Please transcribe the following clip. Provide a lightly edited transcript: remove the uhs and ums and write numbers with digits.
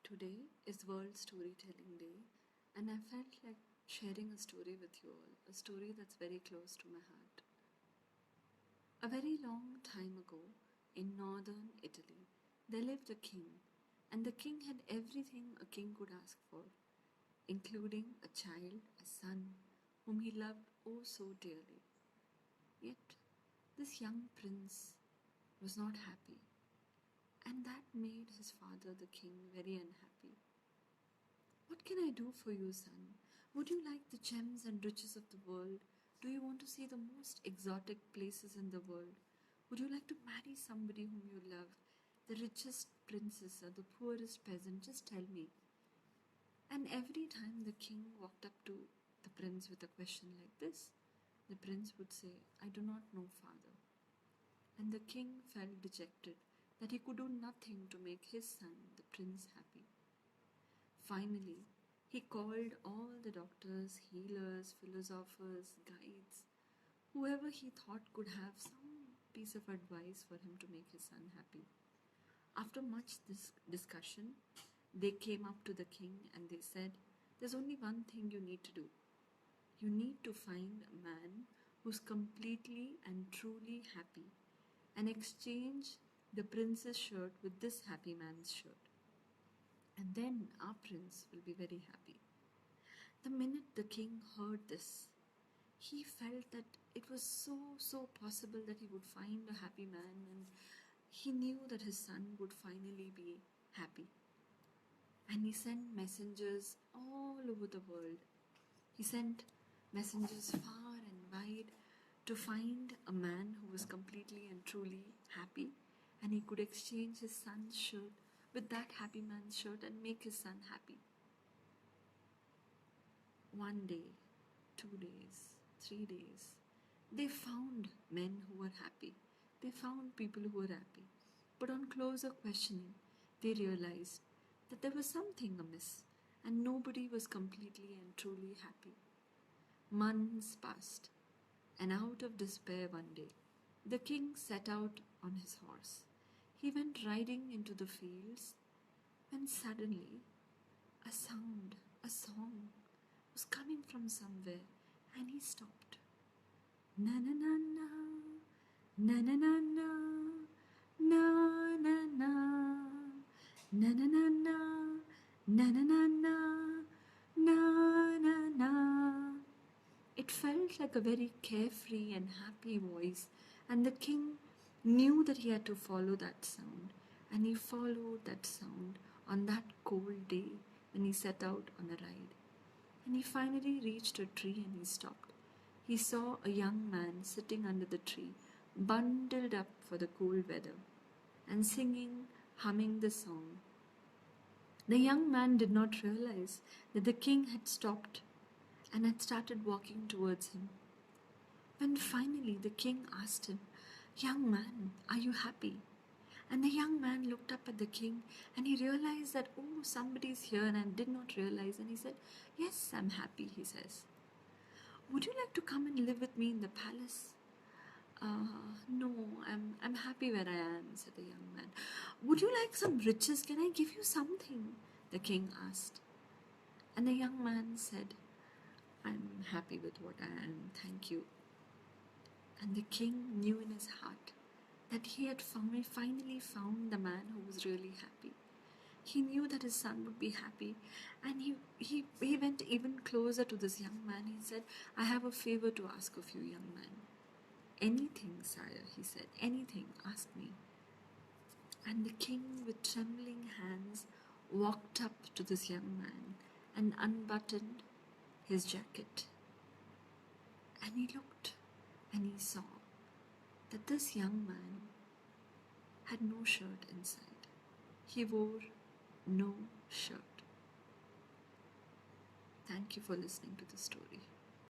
Today is World Storytelling Day, and I felt like sharing a story with you all, a story that's very close to my heart. A very long time ago, in northern Italy, there lived a king, and the king had everything a king could ask for, including a child, a son, whom he loved oh so dearly. Yet, this young prince was not happy, and that made his father, the king, very unhappy. "What can I do for you, son? Would you like the gems and riches of the world? Do you want to see the most exotic places in the world? Would you like to marry somebody whom you love? The richest princess or the poorest peasant? Just tell me." And every time the king walked up to the prince with a question like this, the prince would say, "I do not know, father." And the king felt dejected that he could do nothing to make his son, the prince, happy. Finally, he called all the doctors, healers, philosophers, guides, whoever he thought could have some piece of advice for him to make his son happy. After much discussion, they came up to the king and they said, "There's only one thing you need to do. You need to find a man who's completely and truly happy and exchange the prince's shirt with this happy man's shirt. And then our prince will be very happy." The minute the king heard this, he felt that it was so possible that he would find a happy man, and he knew that his son would finally be happy. And he sent messengers all over the world. He sent messengers far and wide to find a man who was completely and truly happy, and he could exchange his son's shirt with that happy man's shirt and make his son happy. 1 day, 2 days, 3 days, they found men who were happy. They found people who were happy. But on closer questioning, they realized that there was something amiss and nobody was completely and truly happy. Months passed, and out of despair one day, the king set out on his horse. He went riding into the fields when suddenly a sound, a song, was coming from somewhere, and he stopped. Na na na na, na na na na, na na na, na na na na, na na na na, na na na. It felt like a very carefree and happy voice, and the king knew that he had to follow that sound, and he followed that sound on that cold day when he set out on a ride. And he finally reached a tree and he stopped. He saw a young man sitting under the tree, bundled up for the cold weather, and singing, humming the song. The young man did not realize that the king had stopped and had started walking towards him. When finally the king asked him, "Young man, are you happy?" And the young man looked up at the king and he realized that, oh, somebody's here, and I did not realize. And he said, "Yes, I'm happy," he says. "Would you like to come and live with me in the palace?" No, I'm happy where I am," said the young man. "Would you like some riches? Can I give you something?" the king asked. And the young man said, "I'm happy with what I am, thank you." And the king knew in his heart that he had finally found the man who was really happy. He knew that his son would be happy, and he went even closer to this young man. He said, "I have a favor to ask of you, young man." "Anything, sire," he said, "anything, ask me." And the king, with trembling hands, walked up to this young man and unbuttoned his jacket. And he looked and he saw that this young man had no shirt inside. He wore no shirt. Thank you for listening to the story.